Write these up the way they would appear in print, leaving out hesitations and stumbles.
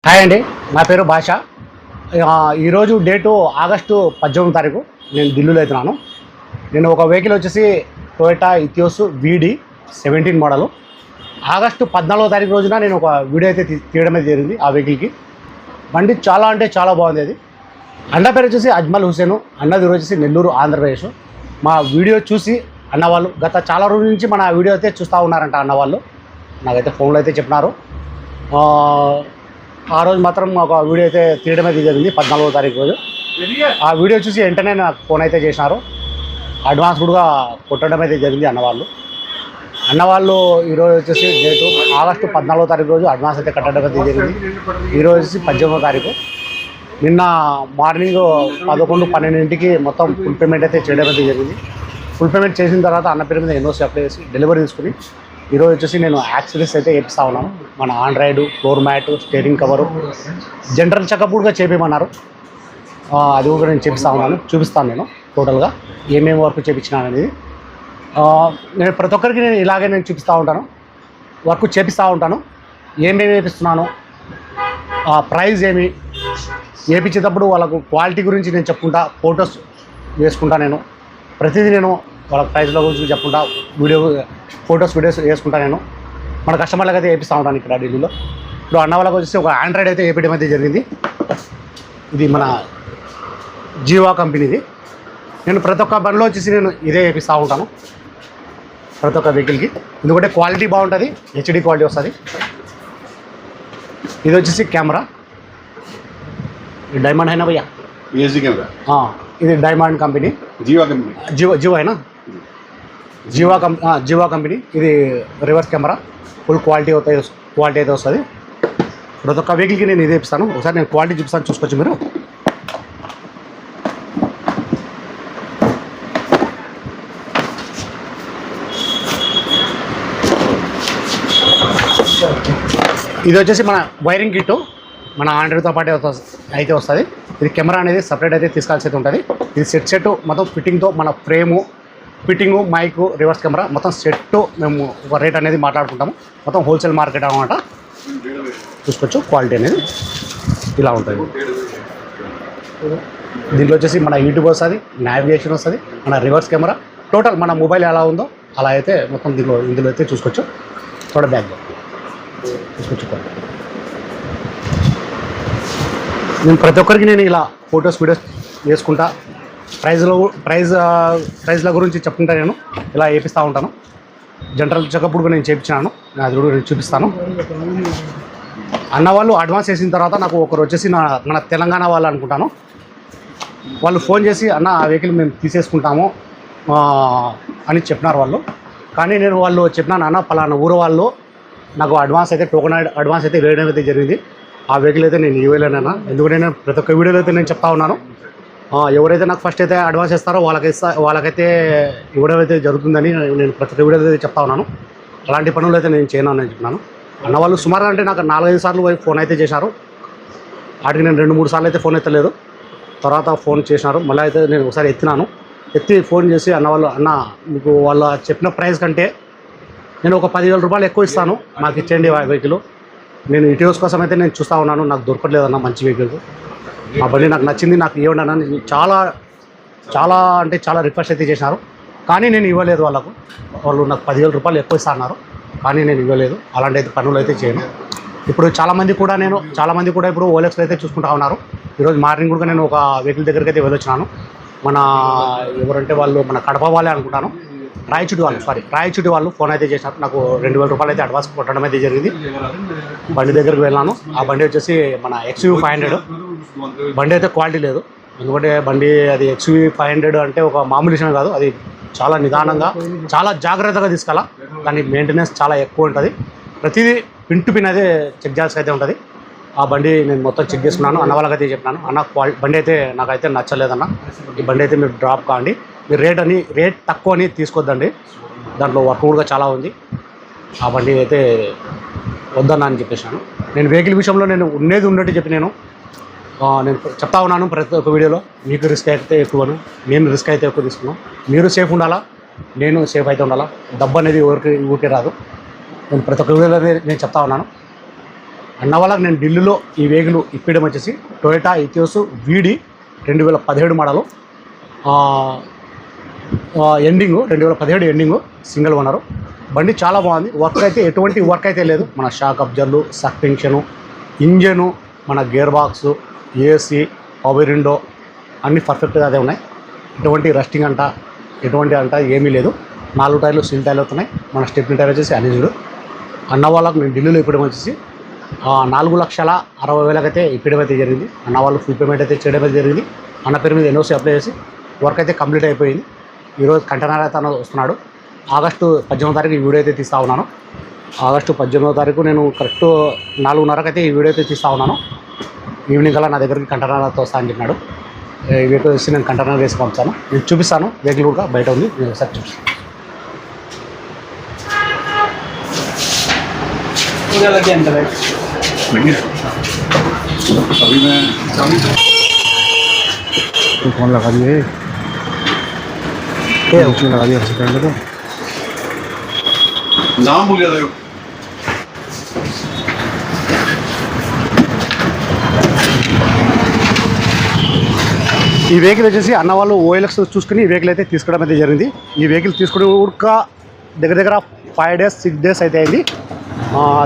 Hi అండి, నా పేరు భాష. ఈరోజు డేటు ఆగస్టు 18వ తారీఖు. నేను ఢిల్లీలో అవుతున్నాను. నేను ఒక వెహికల్ వచ్చేసి Toyota Etios VD 17 model. August 14వ తారీఖు రోజున నేను ఒక వీడియో అయితే తీయడం అయితే జరిగింది. ఆ వెహికల్కి బండి చాలా అంటే చాలా బాగుంది. అది అన్న పేరు వచ్చేసి అజ్మల్ హుసేను, అన్నది వచ్చేసి నెల్లూరు, ఆంధ్రప్రదేశ్. మా వీడియో చూసి అన్నవాళ్ళు గత చాలా రోజుల నుంచి మన వీడియో అయితే చూస్తూ ఉన్నారంట. అన్నవాళ్ళు నాకైతే ఫోన్లో అయితే చెప్పినారు. ఆ రోజు మాత్రం ఒక వీడియో అయితే తీయడం అయితే జరిగింది 14వ తారీఖు రోజు. ఆ వీడియో చూసి వెంటనే నాకు ఫోన్ అయితే చేసినారు. అడ్వాన్స్ కూడా కొట్టడం అయితే జరిగింది అన్నవాళ్ళు. ఈరోజు వచ్చేసి డేటు ఆగస్టు 14వ తారీఖు రోజు అడ్వాన్స్ అయితే కట్టడం అయితే జరిగింది. ఈరోజు వచ్చేసి 18వ తారీఖు. నిన్న మార్నింగ్ 11-12ంటికి మొత్తం ఫుల్ పేమెంట్ అయితే చేయడం అయితే జరిగింది. ఫుల్ పేమెంట్ చేసిన తర్వాత అన్న పేరు మీద NOC అప్లై చేసి డెలివరీ తీసుకుని ఈరోజు వచ్చేసి నేను యాక్సెసరీస్ అయితే వేపిస్తూ ఉన్నాను. మన Android, floor mat, steering cover, general checkup కూడా చేపించమన్నారు. అది కూడా నేను చూపిస్తాను నేను టోటల్గా ఏమేమి వర్క్ చేయించినాను అనేది. నేను ప్రతి ఒక్కరికి ఇలాగే చూపిస్తూ ఉంటాను, వర్క్ చేపిస్తూ ఉంటాను. ఏమేమి వేపిస్తున్నాను, ప్రైస్ ఏమి, వేయించేటప్పుడు వాళ్ళకు క్వాలిటీ గురించి నేను చెప్పుకుంటా, ఫొటోస్ వేసుకుంటా. నేను ప్రతిదీ నేను వాళ్ళ ప్రైస్ల గురించి చెప్పుకుంటా, వీడియోస్ వేసుకుంటా. నేను మన కస్టమర్లకు అయితే వేపిస్తూ ఉంటాను ఇక్కడ ఢిల్లీలో. ఇప్పుడు అన్న వాళ్ళకి వచ్చేసి ఒక ఆండ్రాయిడ్ అయితే వేయడం అయితే జరిగింది. ఇది మన జీవా కంపెనీది. నేను ప్రతి ఒక్క బండిలో వచ్చేసి నేను ఇదే వేపిస్తూ ఉంటాను ప్రతి ఒక్క వెహికల్కి. ఎందుకంటే క్వాలిటీ బాగుంటుంది, HD క్వాలిటీ వస్తుంది. ఇది వచ్చేసి కెమెరా, డైమండ్ అయినా భయ్యా, ఇది డైమండ్ కంపెనీ, జీవో అయినా జీవా కంపెనీ. ఇది రివర్స్ కెమెరా, ఫుల్ క్వాలిటీ అయితే వస్తుంది. ప్రతి ఒక్క వెహికల్కి నేను ఇది ఇస్తాను. ఒకసారి నేను క్వాలిటీ చూపిస్తాను, చూసుకోవచ్చు మీరు. ఇది వచ్చేసి మన వైరింగ్ కిట్, మన ఆండ్రాయిడ్తో పాటు అయితే వస్తుంది. ఇది కెమెరా అనేది సపరేట్ అయితే తీసుకోవాల్సి అయితే ఉంటుంది. ఇది సెట్ మొత్తం ఫిట్టింగ్తో, మన frame, fitting, mic, reverse camera మొత్తం సెట్ మేము ఒక రేట్ అనేది మాట్లాడుకుంటాము. మొత్తం హోల్సేల్ మార్కెట్ అన్నమాట. చూసుకోవచ్చు క్వాలిటీ అనేది ఇలా ఉంటుంది. దీంట్లో వచ్చేసి మన యూట్యూబ్ వస్తుంది, నావిగేషన్ వస్తుంది, మన రివర్స్ కెమెరా, టోటల్ మన మొబైల్ ఎలా ఉందో అలా అయితే మొత్తం ఇందులో అయితే చూసుకోవచ్చు. చూడ బ్యాగ్లో చూసుకోవచ్చు. నేను ప్రతి ఒక్కరికి నేను ఇలా ఫొటోస్, వీడియోస్ వేసుకుంటా, ప్రైజ్ల గురించి చెప్పుకుంటా. నేను ఇలా వేపిస్తూ ఉంటాను. జనరల్ చెకప్ కూడా నేను చేయించినాను, అది కూడా నేను చూపిస్తాను. అన్నవాళ్ళు అడ్వాన్స్ వేసిన తర్వాత నాకు ఒకరు వచ్చేసి మన తెలంగాణ వాళ్ళు అనుకుంటాను, వాళ్ళు ఫోన్ చేసి అన్న ఆ వెహికల్ మేము తీసేసుకుంటాము అని చెప్పినారు వాళ్ళు. కానీ నేను వాళ్ళు చెప్పినాను, అన్న పలానా ఊరు వాళ్ళు నాకు టోకెన్ అడ్వాన్స్ అయితే వేయడం అయితే జరిగింది. ఆ వెహికల్ అయితే నేను ఇవ్వలేనన్నా. ఎందుకంటే నేను ప్రతి ఒక్క వీడియోలో అయితే నేను చెప్తా ఉన్నాను, ఎవరైతే నాకు ఫస్ట్ అయితే అడ్వాన్స్ ఇస్తారో వాళ్ళకైతే ఇవ్వడం అయితే జరుగుతుందని నేను ప్రతి ఒక్క వీడియోలో అయితే చెప్తా ఉన్నాను. అలాంటి పనులు అయితే నేను చేయను అని చెప్పినాను. అన్నవాళ్ళు సుమారుగా అంటే నాకు 4-5 సార్లు ఫోన్ అయితే చేశారు. వాటికి నేను 2-3 సార్లు అయితే ఫోన్ ఎత్తలేదు. తర్వాత ఫోన్ చేసినారు, మళ్ళీ అయితే నేను ఒకసారి ఎత్తి ఫోన్ చేసి అన్నవాళ్ళు, అన్న మీకు వాళ్ళ చెప్పిన ప్రైస్ కంటే నేను ఒక 10,000 రూపాయలు ఎక్కువ ఇస్తాను, మాకు ఇచ్చేయండి వెహికల్. నేను ఇటీవస్ కోసం అయితే నేను చూస్తూ ఉన్నాను, నాకు దొరకట్లేదన్న మంచి వెహికల్. ఆ బండి నాకు నచ్చింది, నాకు ఇవ్వండి అన్న. చాలా అంటే చాలా రిక్వెస్ట్ అయితే చేసినారు, కానీ నేను ఇవ్వలేదు వాళ్ళకు. వాళ్ళు నాకు 10,000 రూపాయలు ఎక్కువ ఇస్తా అన్నారు, కానీ నేను ఇవ్వలేదు. అలాంటి అయితే పనులు అయితే చేయను. ఇప్పుడు చాలామంది కూడా ఇప్పుడు ఓలెక్స్లో అయితే చూసుకుంటా ఉన్నారు. ఈరోజు మార్నింగ్ కూడా నేను ఒక వెహికల్ దగ్గరికి అయితే వెళ్ళొచ్చినాను. మన ఎవరంటే వాళ్ళు మన కడప వాళ్ళే అనుకుంటాను, రాయచూటి వాళ్ళు ఫోన్ అయితే చేసినారు. నాకు 2,000 రూపాయలు అయితే అడ్వాన్స్ కొట్టడం అయితే జరిగింది. బండి దగ్గరికి వెళ్ళాను. ఆ బండి వచ్చేసి మన XUV 500 బండి. అయితే క్వాలిటీ లేదు, ఎందుకంటే బండి అది XUV 500 అంటే ఒక మామూలు విషయం కాదు. అది చాలా నిదానంగా, చాలా జాగ్రత్తగా తీసుకెళ్ళా. దాని మెయింటెనెన్స్ చాలా ఎక్కువ ఉంటుంది. ప్రతిదీ పిన్ టు పిన్ అయితే చెక్ చేయాల్సి అయితే ఉంటుంది. ఆ బండి నేను మొత్తం చెక్ చేసుకున్నాను. అన్న వాళ్ళకైతే చెప్పినాను, అన్న బండి అయితే నాకైతే నచ్చలేదన్న, ఈ బండి అయితే మీరు డ్రాప్ కాండి, మీరు రేట్ తక్కువ అని తీసుకోవద్దండి, దాంట్లో వర్క్ కూడా చాలా ఉంది, ఆ బండి అయితే వద్దన్నా అని చెప్పేసాను. నేను వెహికల్ విషయంలో నేను ఉన్నట్టు చెప్పి నేను చెప్తా ఉన్నాను ప్రతి ఒక్క వీడియోలో. మీకు రిస్క్ అయితే ఎక్కువను, నేను రిస్క్ అయితే ఎక్కువ తీసుకున్నాను. మీరు సేఫ్ ఉండాలా, నేను సేఫ్ అయితే ఉండాలా. డబ్బు అనేది ఊరికే రాదు. నేను ప్రతి ఒక్క వీడియోలో నేను చెప్తా ఉన్నాను. అన్న వాళ్ళకి నేను ఢిల్లీలో ఈ వెహికల్ ఇప్పడం వచ్చేసి టొయోటా ఇథియోస్ వీడి 2017 model, ending 2017 ending, single owner. బండి చాలా బాగుంది. వర్క్ అయితే ఎటువంటి వర్క్ అయితే లేదు. మన షాక్ అబ్జర్లు, సస్పెన్షను, ఇంజను, మన gear box, AC, power window అన్నీ పర్ఫెక్ట్గా అదే ఉన్నాయి. ఎటువంటి రస్టింగ్ ఎటువంటి ఏమీ లేదు. 4 టైర్లు సీల్ టైర్లు అవుతున్నాయి. మన స్టెప్ని టైర్ వచ్చేసి అన్యూజ్డ్. అన్న వాళ్ళకు నేను ఢిల్లీలో ఇప్పడం వచ్చేసి 4,60,000 అయితే ఇప్పడం అయితే జరిగింది. అన్న వాళ్ళు ఫుల్ పేమెంట్ అయితే చేయడం అయితే జరిగింది. అన్న పేరు మీద ఎన్ఓసి అప్లై చేసి వర్క్ అయితే కంప్లీట్ అయిపోయింది. ఈరోజు కంటైనర్ అయితే అన్న వస్తున్నాడు. ఆగస్టు 18వ తారీఖు ఈ వీడియో అయితే తీస్తూ ఉన్నాను. ఆగస్టు 18వ తారీఖు నేను కరెక్ట్ 4:30కి అయితే ఈ వీడియో అయితే తీస్తూ ఉన్నాను. ఈవినింగ్ అలా నా దగ్గరికి కంటైనర్తో వస్తా అని చెప్పినాడు. ఈ వెహికల్ వచ్చి నేను కంటైనర్ వేసి పంపుతాను. నేను చూపిస్తాను. వెహికల్ కూడా బయట ఉంది, నేను ఒకసారి చూపిస్తాను. फोन लगा दिए, लगा दिया सेकंड तो नाम भूल गया था। ఈ వెహికల్ వచ్చేసి అన్న వాళ్ళు ఓఎల్ఎక్స్ చూసుకుని ఈ వెహికల్ అయితే తీసుకోవడం అయితే జరిగింది. ఈ వెహికల్ తీసుకుని కూడా దగ్గర 5 days 6 days అయితే అయింది.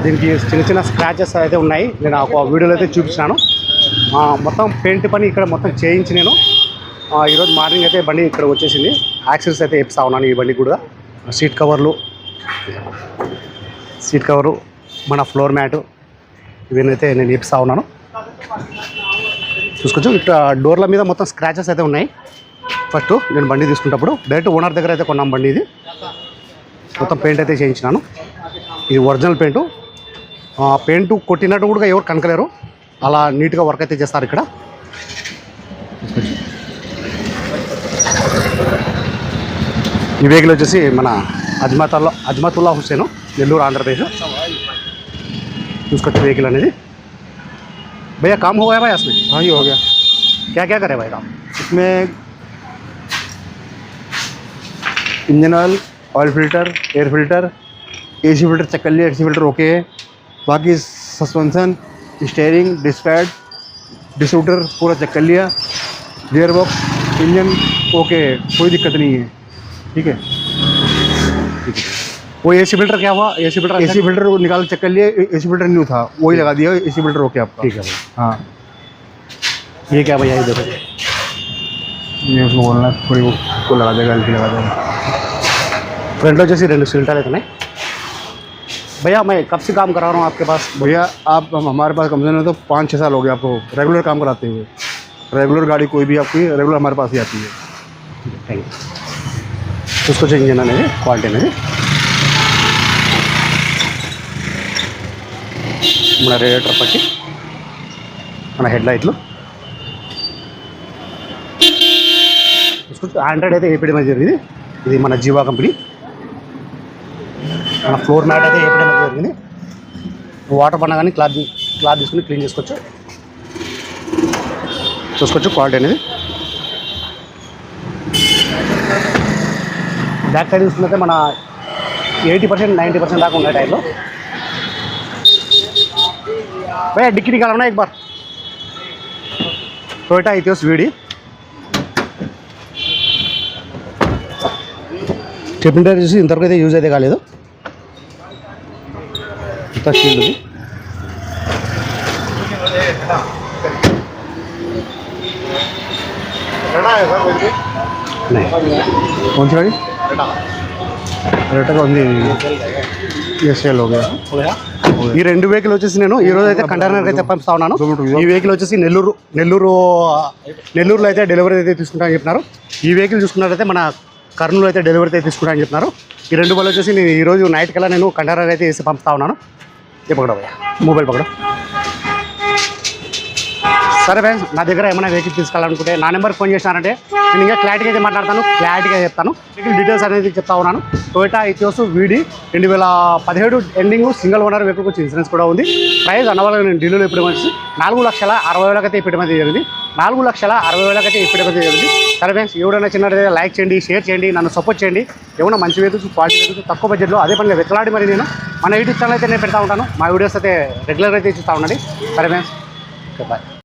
దీనికి చిన్న స్క్రాచెస్ అయితే ఉన్నాయి. నేను ఒక వీడియోలో అయితే చూపించాను. మొత్తం పెయింట్ పని ఇక్కడ మొత్తం చేయించి నేను ఈరోజు మార్నింగ్ అయితే బండి ఇక్కడ వచ్చేసింది. యాక్సెస్ అయితే వేపిస్తా ఉన్నాను. ఈ బండి కూడా సీట్ కవరు, మన ఫ్లోర్ మ్యాటు ఇవన్నీ అయితే నేను వేపిస్తా ఉన్నాను. చూసుకోవచ్చు. ఇక్కడ డోర్ల మీద మొత్తం స్క్రాచెస్ అయితే ఉన్నాయి. ఫస్ట్ నేను బండి తీసుకున్నప్పుడు డైరెక్ట్ ఓనర్ దగ్గర అయితే కొన్నాం బండి. ఇది మొత్తం పెయింట్ అయితే చేయించినాను. ఇది ఒరిజినల్ పెయింట్ కొట్టినట్టు కూడా ఎవరు కనకలేరు. అలా నీట్గా వర్క్ అయితే చేస్తారు ఇక్కడ. ఈ వెహికల్ వచ్చేసి మన అజ్మతుల్లా హుస్సేన్, నెల్లూరు, ఆంధ్రప్రదేశ్. చూసుకోవచ్చు వెహికల్ అనేది. भैया काम हो गया भाई इसमें? हाँ ये हो गया। क्या क्या करे भाई काम इसमें? Engine oil filter, air filter, AC filter check कर लिया, एसी फिल्टर ओके है। बाकी suspension, steering, disc pad, distributor पूरा चेक कर लिया। गियर बॉक्स, इंजन ओके है, कोई दिक्कत नहीं है। ठीक है। वो एसी फिल्टर क्या हुआ? एसी फिल्टर निकाल चेक कर लिए, एसी फिल्टर न्यू था, वही लगा दिया। एसी फिल्टर ओके आपका। ठीक है भाई। हाँ ये क्या भैया? ये देखो, ये उसको बोलना थोड़ी को लगा देगा, हल्की लगा देगा। फ्रंट जैसे 2 सील्टर है। भैया मैं कब से काम करा रहा हूँ आपके पास? भैया आप हमारे पास कम से कम तो 5-6 साल हो गए आपको रेगुलर काम कराते हुए। रेगुलर गाड़ी कोई भी आपकी रेगुलर हमारे पास ही आती है। Thank you. उसको जो इंजन అనేది క్వాలిటీ అనేది మన రేడియేటర్ పట్టి మన హెడ్ లైట్లు ఆండ్రాయిడ్ అయితే వేయడం జరిగింది. ఇది మన జీవా కంపెనీ. మన ఫ్లోర్ మ్యాట్ అయితే వేయడం జరిగింది. వాటర్ పడినా కానీ క్లాత్ తీసుకుని క్లీన్ చేసుకోవచ్చు. చూసుకోవచ్చు క్వాలిటీ అనేది. బ్యాక్ సైడ్ చూసుకుంటే మన 80% 90% దాకా ఉన్నాయి టైర్లో. भैया डिक्की निकालो ना एक बार. टोयोटा इथियोस वीडी స్టెప్ని చూసి ఇంతవరకు అయితే యూజ్ అయితే కాలేదు. ఇంత షీల్డ్ ఉంది. कौन सी गाड़ी? रेटा का ఉంది. ఎస్ఎల్ हो गया। ఈ 2 వెహికల్ వచ్చేసి నేను ఈ రోజు అయితే కంటైనర్ అయితే పంపిస్తా ఉన్నాను. ఈ వెహికల్ వచ్చేసి నెల్లూరులో అయితే డెలివరీ అయితే తీసుకుంటానని చెప్పినారు. ఈ వెహికల్ చూసుకున్నట్లయితే మన కర్నూలు అయితే డెలివరీ అయితే తీసుకుంటానని చెప్పినారు. ఈ 2 బళ్ళు వచ్చేసి నేను ఈరోజు నైట్ కల్లా నేను కంటైనర్ అయితే వేసి పంపుతా ఉన్నాను. ఏ పకడో మొబైల్ పకడో. సరే ఫ్రెండ్స్, నా దగ్గర ఏమైనా వెహికల్ తీసుకోవాలనుకుంటే నా నెంబర్కి ఫోన్ చేసినారంటే నేను ఇంకా క్లారిటీగా అయితే మాట్లాడతాను, క్లారిటీగా చెప్తాను. వెహికల్ డీటెయిల్స్ అనేది చెప్తా ఉన్నాను. టొయోటా ఇథియోస్ వీడి 2017 ఎండింగ్, సింగిల్ ఓనర్ వెహికల్ వచ్చి ఇన్సూరెన్స్ కూడా ఉంది. ప్రైస్ అన్నవాళ్ళకి నేను ఢిల్లీలో ఇప్పుడు వచ్చి 4,60,000 అయితే ఇప్పటి జరిగింది. 4,60,000 అయితే ఇప్పుడైతే జరిగింది. సరే ఫ్రెండ్స్, ఎవరైనా చిన్నదైతే లైక్ చేయండి, షేర్ చేయండి, నన్ను సపోర్ట్ చేయండి. ఏమైనా మంచి వెహికల్స్, క్వాలిటీ వెహికల్స్ తక్కువ బడ్జెట్లో అదే పనిగా వెతలాడి మరి నేను మన యూట్యూబ్ ఛానల్ అయితే నేను పెడతా ఉంటాను. మా వీడియోస్ అయితే రెగ్యులర్గా అయితే ఇస్తూ ఉండండి. సరే ఫ్రెండ్స్, ఓకే బాయ్.